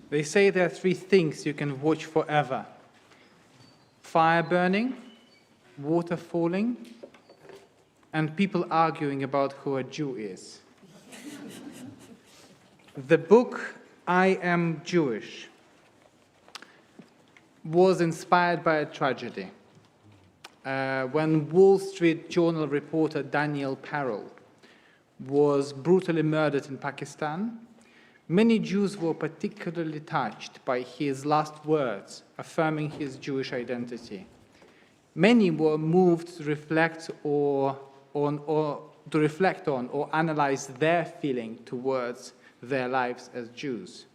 They say there are three things you can watch forever: fire burning, water falling, and people arguing about who a Jew is. The book I Am Jewish was inspired by a tragedy. When Wall Street Journal reporter Daniel Pearl was brutally murdered in Pakistan, many Jews were particularly touched by his last words affirming his Jewish identity. Many were moved to reflect on or analyze their feeling towards their lives as Jews.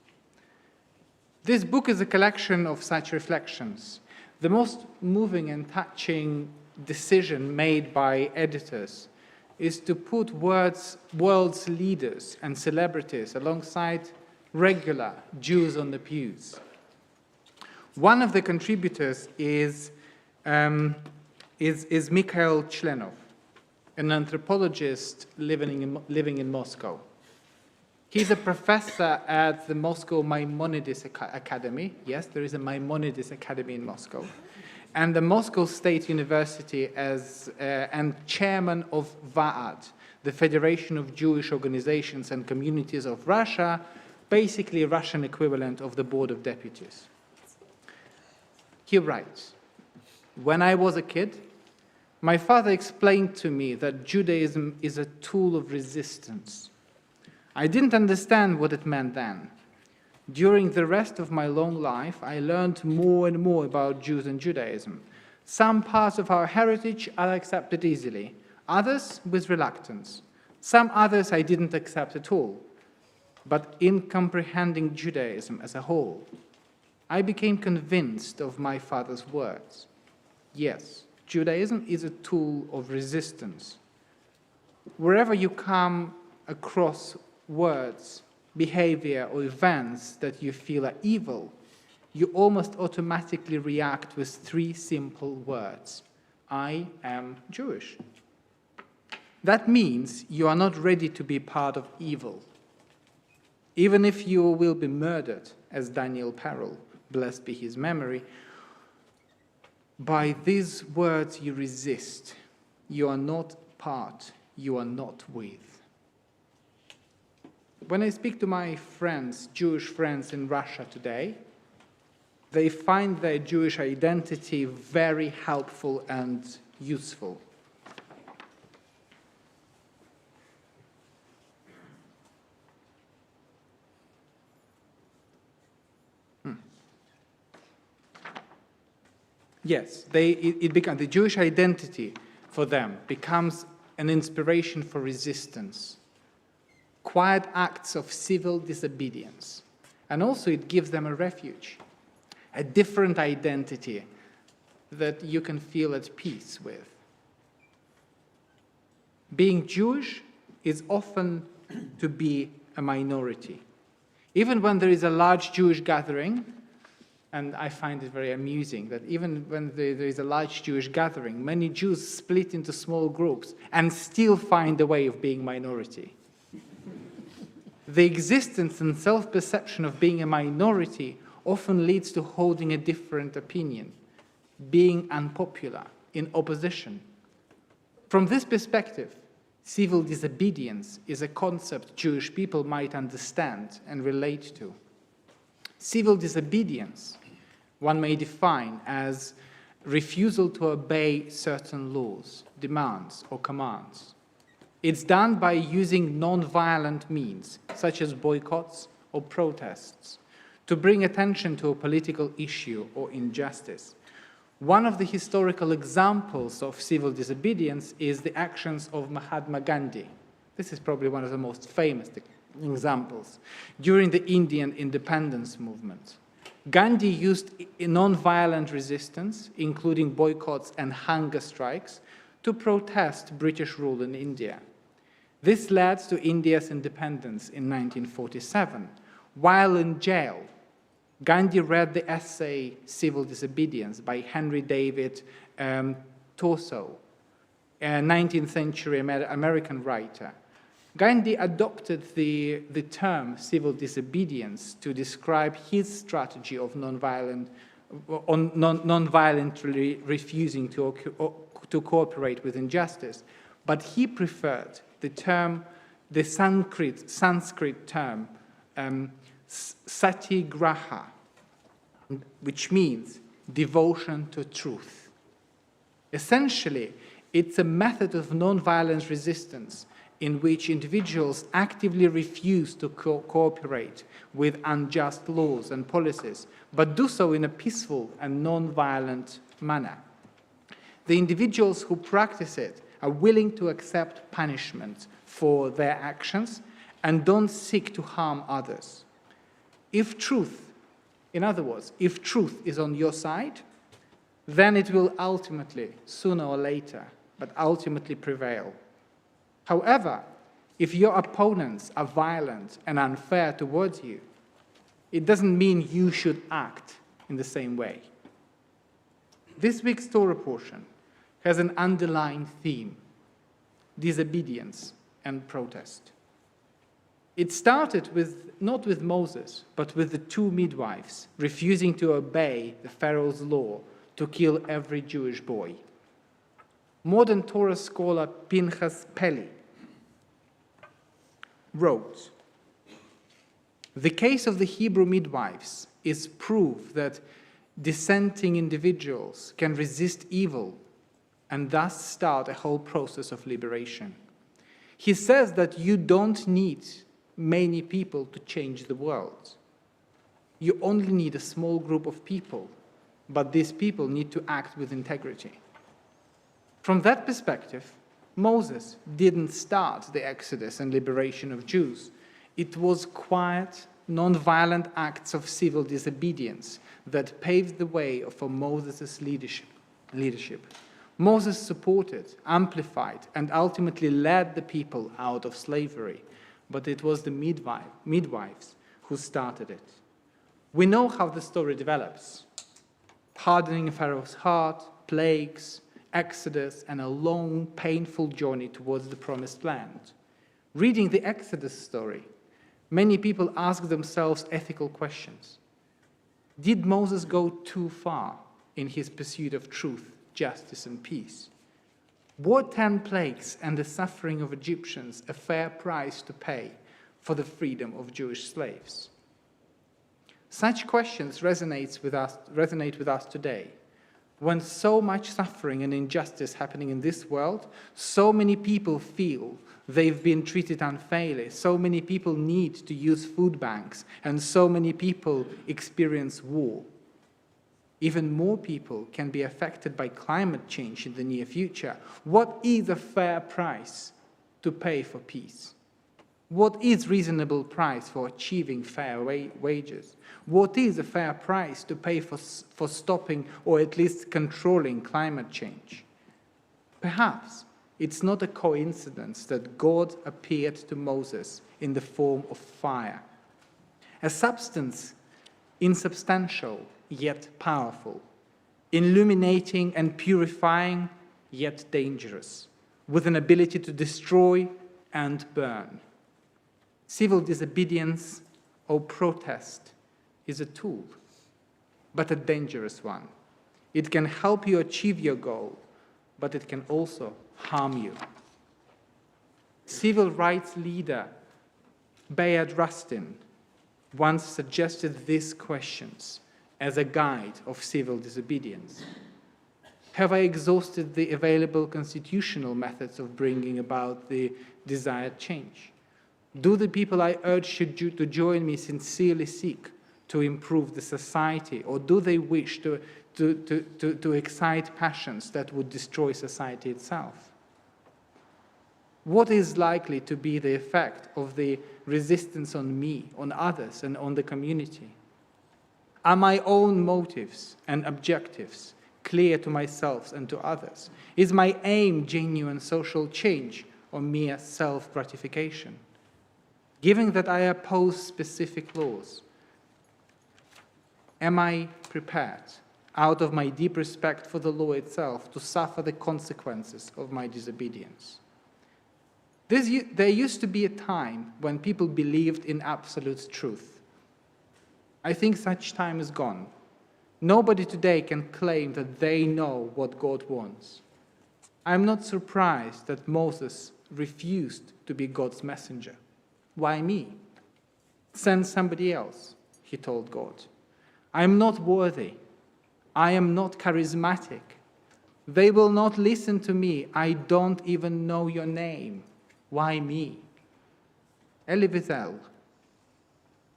This book is a collection of such reflections. The most moving and touching decision made by editors is to put world's leaders and celebrities alongside regular Jews on the pews. One of the contributors is Mikhail Chlenov, an anthropologist living in Moscow. He's a professor at the Moscow Maimonides Academy. Yes, there is a Maimonides Academy in Moscow. And the Moscow State University and chairman of VAAD, the Federation of Jewish Organizations and Communities of Russia, basically a Russian equivalent of the Board of Deputies. He writes, "When I was a kid, my father explained to me that Judaism is a tool of resistance. I didn't understand what it meant then. During the rest of my long life, I learned more and more about Jews and Judaism. Some parts of our heritage I accepted easily, others with reluctance. Some others I didn't accept at all. But in comprehending Judaism as a whole, I became convinced of my father's words. Yes, Judaism is a tool of resistance. Wherever you come across words, behavior, or events that you feel are evil, you almost automatically react with three simple words: I am Jewish. That means you are not ready to be part of evil. Even if you will be murdered, as Daniel Pearl, blessed be his memory, by these words you resist. You are not part, you are not with." When I speak to my friends, Jewish friends in Russia today, they find their Jewish identity very helpful and useful. Yes, the Jewish identity for them becomes an inspiration for resistance, quiet acts of civil disobedience. And also it gives them a refuge, a different identity that you can feel at peace with. Being Jewish is often to be a minority. Even when there is a large Jewish gathering, and I find it very amusing that even when there is a large Jewish gathering, many Jews split into small groups and still find a way of being minority. The existence and self-perception of being a minority often leads to holding a different opinion, being unpopular, in opposition. From this perspective, civil disobedience is a concept Jewish people might understand and relate to. Civil disobedience, one may define as refusal to obey certain laws, demands, or commands. It's done by using non-violent means, such as boycotts or protests, to bring attention to a political issue or injustice. One of the historical examples of civil disobedience is the actions of Mahatma Gandhi. This is probably one of the most famous examples. During the Indian independence movement, Gandhi used non-violent resistance, including boycotts and hunger strikes, to protest British rule in India. This led to India's independence in 1947. While in jail, Gandhi read the essay Civil Disobedience by Henry David Thoreau, a 19th century American writer. Gandhi adopted the term civil disobedience to describe his strategy of non-violently refusing to cooperate with injustice, but he preferred the Sanskrit term satyagraha, which means devotion to truth. Essentially, it's a method of non-violent resistance in which individuals actively refuse to cooperate with unjust laws and policies, but do so in a peaceful and non-violent manner. The individuals who practice it are willing to accept punishment for their actions and don't seek to harm others. If truth, in other words, if truth is on your side, then it will ultimately, sooner or later, but ultimately prevail. However, if your opponents are violent and unfair towards you, it doesn't mean you should act in the same way. This week's Torah portion has an underlying theme: disobedience and protest. It started not with Moses, but with the two midwives refusing to obey the Pharaoh's law to kill every Jewish boy. Modern Torah scholar Pinchas Peli wrote, "The case of the Hebrew midwives is proof that dissenting individuals can resist evil and thus start a whole process of liberation. He says that you don't need many people to change the world. You only need a small group of people, but these people need to act with integrity." From that perspective, Moses didn't start the exodus and liberation of Jews. It was quiet, non-violent acts of civil disobedience that paved the way for Moses' leadership. Moses supported, amplified, and ultimately led the people out of slavery, but it was the midwives who started it. We know how the story develops: hardening Pharaoh's heart, plagues, Exodus, and a long, painful journey towards the promised land. Reading the Exodus story, many people ask themselves ethical questions. Did Moses go too far in his pursuit of truth, justice, and peace? Were 10 plagues and the suffering of Egyptians a fair price to pay for the freedom of Jewish slaves? Such questions resonate with us today. When so much suffering and injustice happening in this world, so many people feel they've been treated unfairly, so many people need to use food banks, and so many people experience war. Even more people can be affected by climate change in the near future. What is a fair price to pay for peace? What is reasonable price for achieving fair wages? What is a fair price to pay for stopping or at least controlling climate change? Perhaps it's not a coincidence that God appeared to Moses in the form of fire, a substance insubstantial yet powerful, illuminating and purifying yet dangerous, with an ability to destroy and burn. Civil disobedience or protest is a tool, but a dangerous one. It can help you achieve your goal, but it can also harm you. Civil rights leader Bayard Rustin once suggested these questions as a guide of civil disobedience. Have I exhausted the available constitutional methods of bringing about the desired change? Do the people I urge to join me sincerely seek to improve the society, or do they wish to excite passions that would destroy society itself? What is likely to be the effect of the resistance on me, on others, and on the community? Are my own motives and objectives clear to myself and to others? Is my aim genuine social change or mere self-gratification? Given that I oppose specific laws, am I prepared, out of my deep respect for the law itself, to suffer the consequences of my disobedience? There used to be a time when people believed in absolute truth. I think such time is gone. Nobody today can claim that they know what God wants. I'm not surprised that Moses refused to be God's messenger. Why me? Send somebody else, he told God. I am not worthy. I am not charismatic. They will not listen to me. I don't even know your name. Why me? Elie Wiesel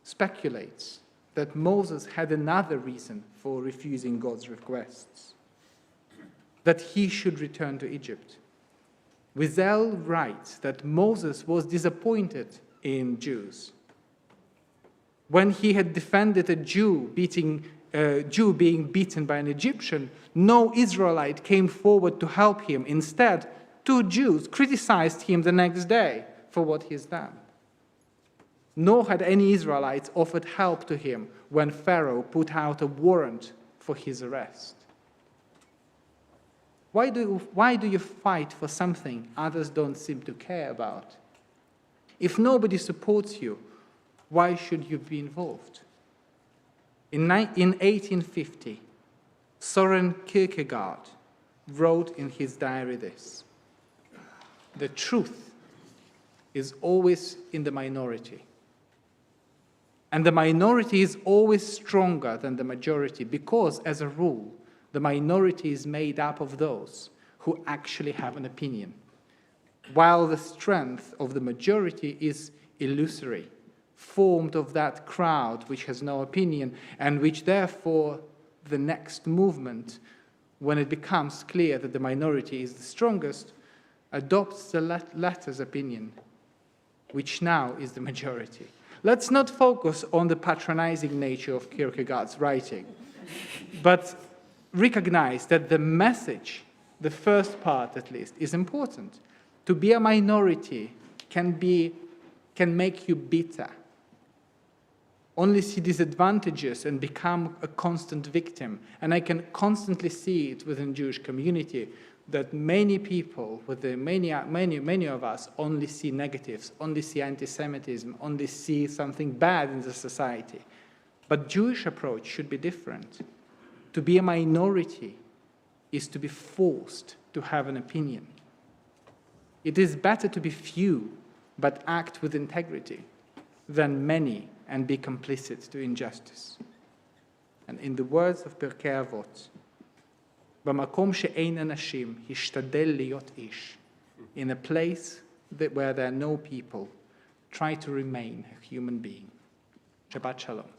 speculates that Moses had another reason for refusing God's requests, that he should return to Egypt. Wiesel writes that Moses was disappointed in Jews. When he had defended a Jew being beaten by an Egyptian, no Israelite came forward to help him. Instead, 2 Jews criticized him the next day for what he has done. Nor had any Israelites offered help to him when Pharaoh put out a warrant for his arrest. Why do you fight for something others don't seem to care about? If nobody supports you, why should you be involved? In 1850, Soren Kierkegaard wrote in his diary this: "The truth is always in the minority. And the minority is always stronger than the majority because, as a rule, the minority is made up of those who actually have an opinion, while the strength of the majority is illusory, formed of that crowd which has no opinion, and which therefore the next movement, when it becomes clear that the minority is the strongest, adopts the latter's opinion, which now is the majority." Let's not focus on the patronizing nature of Kierkegaard's writing, but recognize that the message, the first part at least, is important. To be a minority can make you bitter, only see disadvantages and become a constant victim. And I can constantly see it within the Jewish community that many people, many of us, only see negatives, only see anti-Semitism, only see something bad in the society. But Jewish approach should be different. To be a minority is to be forced to have an opinion. It is better to be few, but act with integrity, than many and be complicit to injustice. And in the words of Pirkei Avot, במקום שאין אנשים, השתדל להיות איש. In a place where there are no people, try to remain a human being. Shabbat Shalom.